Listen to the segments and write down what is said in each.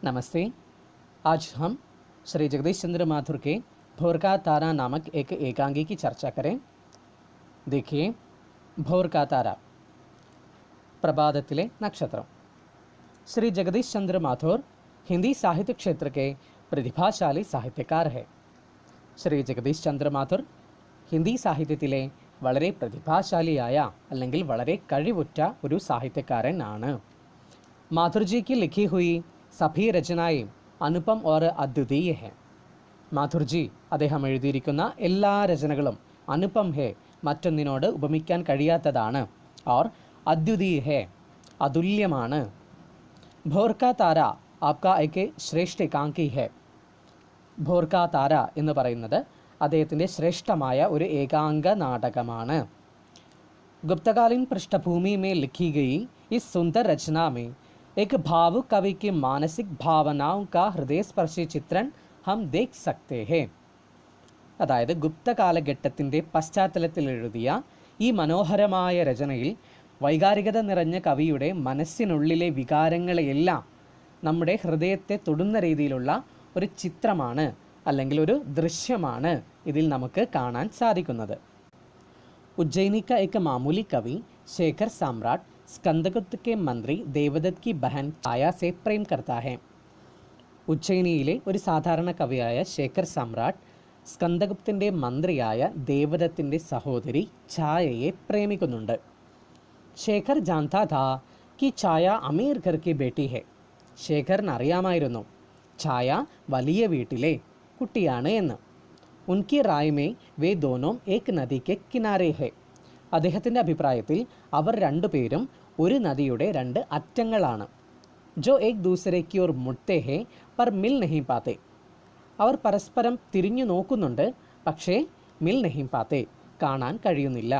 नमस्ते। आज हम श्री जगदीश चंद्र माथुर के भोर का तारा नामक एक एकांगी की चर्चा करें। देखिए, भोर का तारा प्रभातത്തിലെ नक्षत्र। श्री जगदीश चंद्र माथुर हिंदी साहित्य क्षेत्र के प्रतिभाशाली साहित्यकार है। श्री जगदीश चंद्र माथुर ഹിന്ദി സാഹിത്യത്തിലെ വളരെ പ്രതിഭാശാലിയായ അല്ലെങ്കിൽ വളരെ കഴിവുറ്റ ഒരു സാഹിത്യകാരനാണ്. മാഥുർജി की लिखी हुई सभी रचनाएं अनुपम और अद्वितीय है. മാഥുർജി അദ്ദേഹം എഴുതിയിരിക്കുന്ന എല്ലാ രചനകളും അനുപം ഹെ, മറ്റൊന്നിനോട് ഉപമിക്കാൻ കഴിയാത്തതാണ്. और अद्वितीय है, അതുല്യമാണ്. ഭോർ കാ താര ആപ്കാ ഏക് ശ്രേഷ്ഠ ഏകാംഗി ഹെ. ഭോർ കാ താര എന്ന് പറയുന്നത് അദ്ദേഹത്തിൻ്റെ ശ്രേഷ്ഠമായ ഒരു ഏകാംഗ നാടകമാണ്. गुप्तकालीन पृष्ठभूमि में लिखी गई इस सुंदर रचना में एक भावुक कवि की मानसिक भावनाओं का हृदयस्पर्शी चित्रण हम देख सकते हैं. അതായത് ഗുപ്ത കാലഘട്ടത്തിൻ്റെ പശ്ചാത്തലത്തിൽ എഴുതിയ ഈ മനോഹരമായ രചനയിൽ വൈകാരികത നിറഞ്ഞ കവിയുടെ മനസ്സിനുള്ളിലെ വികാരങ്ങളെയെല്ലാം നമ്മുടെ ഹൃദയത്തെ തൊടുന്ന രീതിയിലുള്ള ഒരു ചിത്രമാണ് അല്ലെങ്കിൽ ഒരു ദൃശ്യമാണ് ഇതിൽ നമുക്ക് കാണാൻ സാധിക്കുന്നത്. उज्जैनी का एक मामूली कवि शेखर सम्राट स्कंदगुप्त के मंत्री देवदत्त की बहन छाया से प्रेम करता है. ഉജ്ജയിനിയിലെ ഒരു സാധാരണ കവിയായ ശേഖർ സമ്രാട്ട് സ്കന്ദഗുപ്തൻ്റെ മന്ത്രിയായ ദേവദത്തിൻ്റെ സഹോദരി ഛായയെ പ്രേമിക്കുന്നുണ്ട്. ശേഖർ ജാൻതാ ഥാ കി ഛായ അമീർ ഘർ കി ബേട്ടി ഹെ. ശേഖറിന് അറിയാമായിരുന്നു ഛായ വലിയ വീട്ടിലെ കുട്ടിയാണ് എന്ന്. ഉൻകി റായ് മേ വേ ദോനോം ഏക് നദി കെ കിനാരെ ഹെ. അദ്ദേഹത്തിൻ്റെ അഭിപ്രായത്തിൽ അവർ രണ്ടുപേരും ഒരു നദിയുടെ രണ്ട് അറ്റങ്ങളാണ്. ജോ ഏക് ദൂസരെ കി ഓർ മുട്ടെ ഹെ പർ മിൽ നഹീ പാത്തെ. അവർ പരസ്പരം തിരിഞ്ഞു നോക്കുന്നുണ്ട്, പക്ഷേ മിൽ നഹീ പാത്തെ, കാണാൻ കഴിയുന്നില്ല.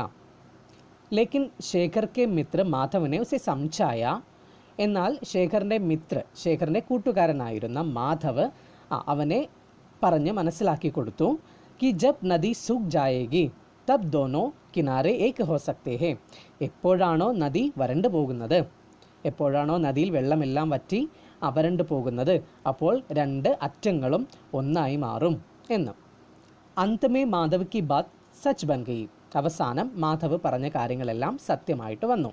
ലേക്കിൻ ശേഖർ കെ മിത്ര മാധവനെ ഉസെ സംജായ. എന്നാൽ ശേഖറിൻ്റെ കൂട്ടുകാരനായിരുന്ന മാധവ് അവനെ പറഞ്ഞ് മനസ്സിലാക്കി കൊടുത്തു. कि जब नदी सूख जाएगी तब दोनों किनारे एक हो सकते हैं. എപ്പോഴാണോ നദി വരണ്ടു പോകുന്നത്, എപ്പോഴാണോ നദിയിൽ വെള്ളമെല്ലാം വറ്റി വരണ്ടു പോകുന്നത്, അപ്പോൾ രണ്ട് അറ്റങ്ങളും ഒന്നായി മാറും എന്ന്. അന്തമേ മാധവ് കി ബാത് സച്ച് ബൻ ഗയി. അവസാനം മാധവ് പറഞ്ഞ കാര്യങ്ങളെല്ലാം സത്യമായിട്ട് വന്നു.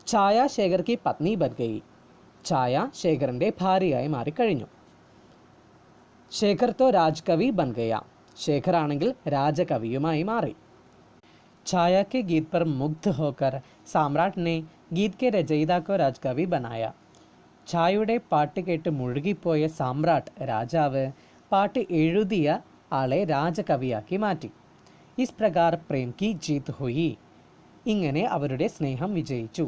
ഛായ ശേഖർ കി പത്നി ബൻ ഗയി. ഛായ ശേഖറിൻ്റെ ഭാര്യയായി മാറിക്കഴിഞ്ഞു. ശേഖർ തോ രാജ്കവി ബൻ ഗയ. ശേഖർ ആണെങ്കിൽ രാജകവിയുമായി മാറി. ഛായ കെ ഗീത് पर मुग्ध होकर सम्राट ने गीत के रचयिता को राजकवि बनाया. ഛായയുടെ പാട്ട് കേട്ട് മുഴുകിപ്പോയ സാമ്രാട്ട് രാജാവ് പാട്ട് എഴുതിയ ആളെ രാജകവിയാക്കി മാറ്റി. ഇസ് പ്രകാർ പ്രേം കി ജീത് ഹുയി. ഇങ്ങനെ അവരുടെ സ്നേഹം വിജയിച്ചു.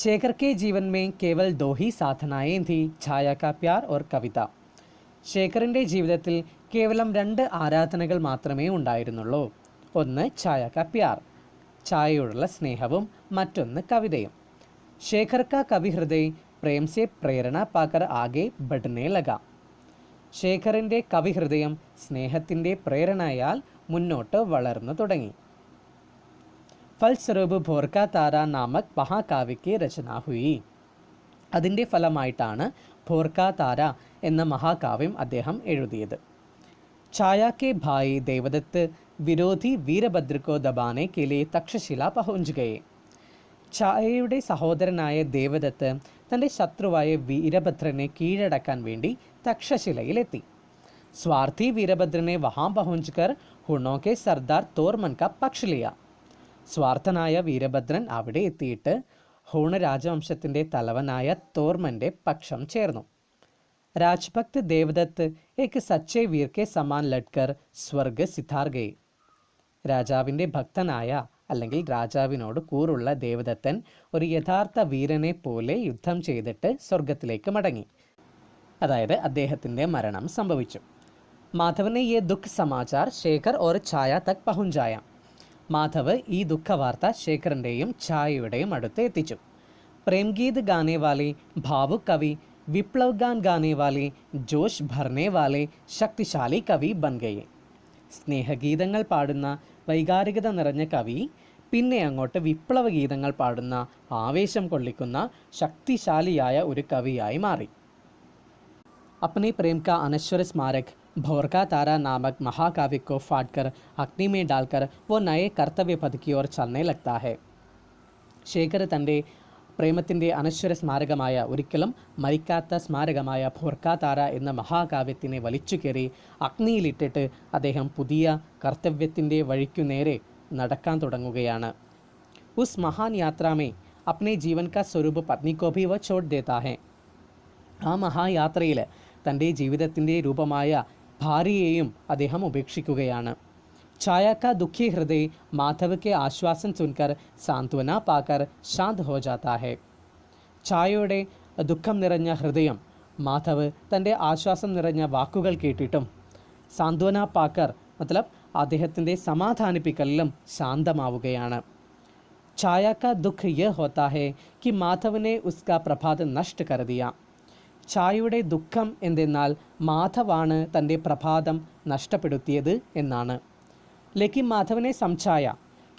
ശേഖർ के जीवन में केवल दो ही साधनाएं थी, छाया का प्यार और कविता. ശേഖറിൻ്റെ ജീവിതത്തിൽ കേവലം രണ്ട് ആരാധനകൾ മാത്രമേ ഉണ്ടായിരുന്നുള്ളൂ. ഒന്ന് ഛായ കാ പ്യാർ, ഛായയോടുള്ള സ്നേഹവും, മറ്റൊന്ന് കവിതയും. ശേഖർ കാ കവി ഹൃദയ പ്രേം സെ പ്രേരണ പാക്കർ ആകെ ബഡ്നെ ലഗ. ശേഖറിൻ്റെ കവിഹൃദയം സ്നേഹത്തിൻ്റെ പ്രേരണയാൽ മുന്നോട്ട് വളർന്നു തുടങ്ങി. ഫൽസ്വരൂപ് ഭോർ കാ താര നാമക് മഹാകാവ്യ കി രചന ഹുയി. അതിൻ്റെ ഫലമായിട്ടാണ് ഭോർ കാ താര എന്ന മഹാകാവ്യം അദ്ദേഹം എഴുതിയത്. ഛായ കെ ഭായി ദേവദത്ത് വിരോധി വീരഭദ്ര കോ ദബാനെ കെ ലിയെ തക്ഷശില പഹുഞ്ച് ഗയെ. ഛായയുടെ സഹോദരനായ ദേവദത്ത് തൻ്റെ ശത്രുവായ വീരഭദ്രനെ കീഴടക്കാൻ വേണ്ടി തക്ഷശിലയിലെത്തി. സ്വാർത്ഥി വീരഭദ്രനെ വഹാം പഹുഞ്ച് കർ ഹുണോ കെ സർദാർ തോർമൻ കാ പക്ഷ് ലിയ. സ്വാർത്ഥനായ വീരഭദ്രൻ അവിടെ എത്തിയിട്ട് ഹൂണ രാജവംശത്തിൻ്റെ തലവനായ തോർമൻ്റെ പക്ഷം ചേർന്നു. രാജ്ഭക്ത് ദേവദത്ത് ഏക് സച്ചേ വീർ കെ സമാൻ ലഡ്കർ സ്വർഗ സിതാർ ഗയി. രാജാവിൻ്റെ ഭക്തനായ അല്ലെങ്കിൽ രാജാവിനോട് കൂറുള്ള ദേവദത്തൻ ഒരു യഥാർത്ഥ വീരനെ പോലെ യുദ്ധം ചെയ്തിട്ട് സ്വർഗത്തിലേക്ക് മടങ്ങി. അതായത് അദ്ദേഹത്തിൻ്റെ മരണം സംഭവിച്ചു. മാധവനെ യേ ദുഃഖ് സമാചാർ ശേഖർ ഓർ ഛായ തക് പഹുഞ്ചായ. മാധവ് ഈ ദുഃഖവാർത്ത ശേഖറിൻ്റെയും ഛായയുടെയും അടുത്ത് എത്തിച്ചു. പ്രേംഗീത് ഗാനെ വാലെ ഭാവുക് കവി, വിപ്ലവ് ഗാൻ ഗാനെ വാലെ ജോഷ് ഭർനെ വാലെ ശക്തിശാലി കവി ബൻ ഗയെ. സ്നേഹഗീതങ്ങൾ പാടുന്ന വൈകാരികത നിറഞ്ഞ കവി, പിന്നെ അങ്ങോട്ട് വിപ്ലവ ഗീതങ്ങൾ പാടുന്ന ആവേശം കൊള്ളിക്കുന്ന ശക്തിശാലിയായ ഒരു കവിയായി മാറി. अपने प्रेम का अनश्वर स्मारक भौर का तारा नामक महाकाव्य को फाड़कर अग्नि में डालकर वो नए कर्तव्य पद की ओर चलने लगता है. ശേഖർ തൻ്റെ പ്രേമത്തിൻ്റെ അനശ്വര സ്മാരകമായ, ഒരിക്കലും മരിക്കാത്ത സ്മാരകമായ ഭോർക്കാ താര എന്ന മഹാകാവ്യത്തിനെ വലിച്ചുകയറി അഗ്നിയിലിട്ടിട്ട് അദ്ദേഹം പുതിയ കർത്തവ്യത്തിൻ്റെ വഴിക്കു നേരെ നടക്കാൻ തുടങ്ങുകയാണ്. ഉസ് മഹാൻ യാത്രാമേ അപ്നെ ജീവൻ കാ സ്വരൂപ് പത്നി കോ ഭി വ ചോട് ദേതാ ഹെ. ആ മഹായാത്രയിൽ തൻ്റെ ജീവിതത്തിൻ്റെ രൂപമായ ഭാര്യയെയും അദ്ദേഹം ഉപേക്ഷിക്കുകയാണ്. ഛായ കാ ദുഃഖി ഹൃദയ മാധവ് കെ ആശ്വാസൻ സുൻകർ സാന്ത്വന പാക്കർ ശാന്ത് ഹോ ജാതാ ഹെ. ഛായയുടെ ദുഃഖം നിറഞ്ഞ ഹൃദയം മാധവ് തൻ്റെ ആശ്വാസം നിറഞ്ഞ വാക്കുകൾ കേട്ടിട്ടും സാന്ത്വന പാക്കർ മത്ലബ് അദ്ദേഹത്തിൻ്റെ സമാധാനിപ്പിക്കലിലും ശാന്തമാവുകയാണ്. ഛായ കാ ദുഃഖ് യഹ് ഹോത്താ ഹെ കി മാധവനെ ഉസ്കാ പ്രഭാത് നഷ്ട കർ ദിയ. ഛായയുടെ ദുഃഖം എന്തെന്നാൽ മാധവാണ് തൻ്റെ പ്രഭാതം നഷ്ടപ്പെടുത്തിയത് എന്നാണ്. ലേക്കിൻ മാധവനെ സംഛായ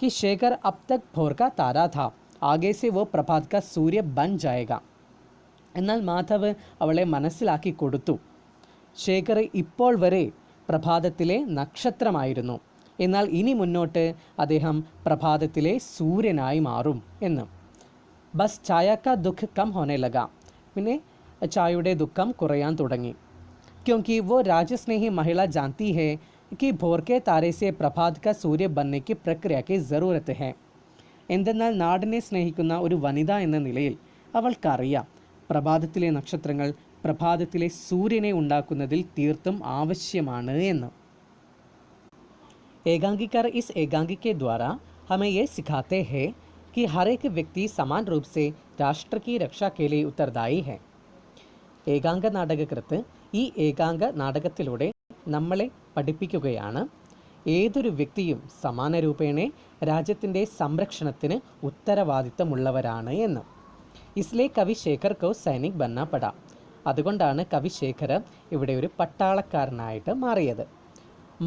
कि शेखर अब तक भोर का तारा था, आगे से वो प्रभात का सूर्य बन जाएगा. എന്നാൽ മാധവ് അവളെ മനസ്സിലാക്കി കൊടുത്തു, ശേഖർ ഇപ്പോൾ വരെ പ്രഭാതത്തിലെ നക്ഷത്രമായിരുന്നു, എന്നാൽ ഇനി മുന്നോട്ട് അദ്ദേഹം പ്രഭാതത്തിലെ സൂര്യനായി മാറും എന്ന്. ബസ് ഛായക്ക ദുഃഖ് കം ഹോനെ ലഗ. പിന്നെ ഛായയുടെ ദുഃഖം കുറയാൻ തുടങ്ങി. क्योंकि वो राजस्नेही महिला जानती है कि भोर के तारे से प्रभात का सूर्य बनने की प्रक्रिया की ज़रूरत है. എന്തെന്നാൽ നാടിനെ സ്നേഹിക്കുന്ന ഒരു വനിത എന്ന നിലയിൽ അവൾക്കറിയാം പ്രഭാതത്തിലെ നക്ഷത്രങ്ങൾ പ്രഭാതത്തിലെ സൂര്യനെ ഉണ്ടാക്കുന്നതിൽ തീർത്തും ആവശ്യമാണ് എന്ന്. एकांकीकार इस एकांकी के द्वारा हमें ये सिखाते हैं कि हर एक व्यक्ति समान रूप से राष्ट्र की रक्षा के लिए उत्तरदायी है. ഏകാംഗ നാടകകൃത്ത് ഈ ഏകാംഗ നാടകത്തിലൂടെ നമ്മളെ പഠിപ്പിക്കുകയാണ് ഏതൊരു വ്യക്തിയും സമാന രൂപേണ രാജ്യത്തിൻ്റെ സംരക്ഷണത്തിന് ഉത്തരവാദിത്തമുള്ളവരാണ് എന്ന്. ഇസ്ലേ കവി ശേഖർ കോ സൈനിക് ബന്ന പട. അതുകൊണ്ടാണ് കവി ശേഖർ ഇവിടെ ഒരു പട്ടാളക്കാരനായിട്ട് മാറിയത്.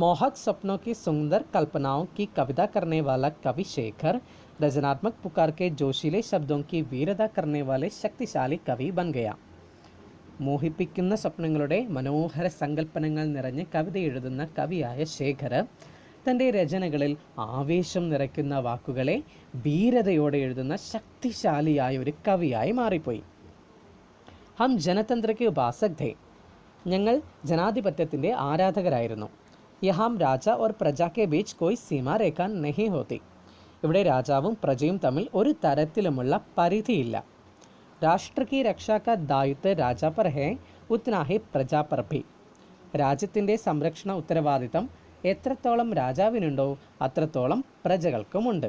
मोहक सपनों की सुंदर कल्पनाओं की कविता करने वाला कवि शेखर रचनात्मक पुकार के जोशीले शब्दों की वीरता करने वाले शक्तिशाली कवि बन गया. മോഹിപ്പിക്കുന്ന സ്വപ്നങ്ങളുടെ മനോഹര സങ്കല്പനങ്ങൾ നിറഞ്ഞ് കവിത എഴുതുന്ന കവിയായ ശേഖർ തൻ്റെ രചനകളിൽ ആവേശം നിറയ്ക്കുന്ന വാക്കുകളെ വീരതയോടെ എഴുതുന്ന ശക്തിശാലിയായ ഒരു കവിയായി മാറിപ്പോയി. ഹം ജനതന്ത്രയ്ക്ക് ഉപാസക് ഥേ. ഞങ്ങൾ ജനാധിപത്യത്തിൻ്റെ ആരാധകരായിരുന്നു. യഹാം രാജ ഓർ പ്രജാ കെ ബീച്ച് കോയി സീമാരേഖ നഹി ഹോത്തി. ഇവിടെ രാജാവും പ്രജയും തമ്മിൽ ഒരു തരത്തിലുമുള്ള പരിധിയില്ല. രാഷ്ട്ര കി രക്ഷാ കാ ദായിത്വ രാജാ പർ ഹേ ഉത്നാ ഹി പ്രജാ പർ ഭി. രാജ്യത്തിൻ്റെ സംരക്ഷണ ഉത്തരവാദിത്തം എത്രത്തോളം രാജാവിനുണ്ടോ അത്രത്തോളം പ്രജകൾക്കുമുണ്ട്.